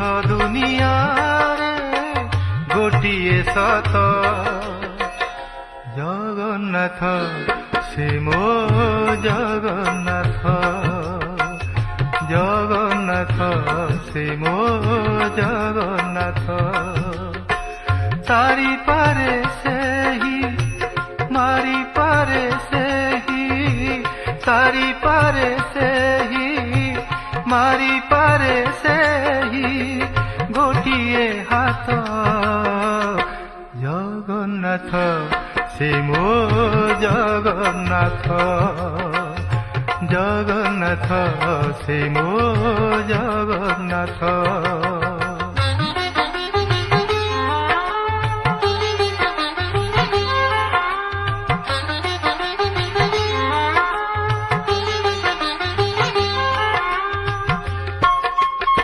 दुनियारे गोटिए सत जगन्नाथ से मो जगन्नाथ जगन्नाथ से मो जगन्नाथ तारी पारे से ही मारी पारे से ही तारी पारे से ही मारी पारे से ही गोटिए हाथ जगन्नाथ से मो जगन्नाथ जगन्नाथ से मो जगन्नाथ।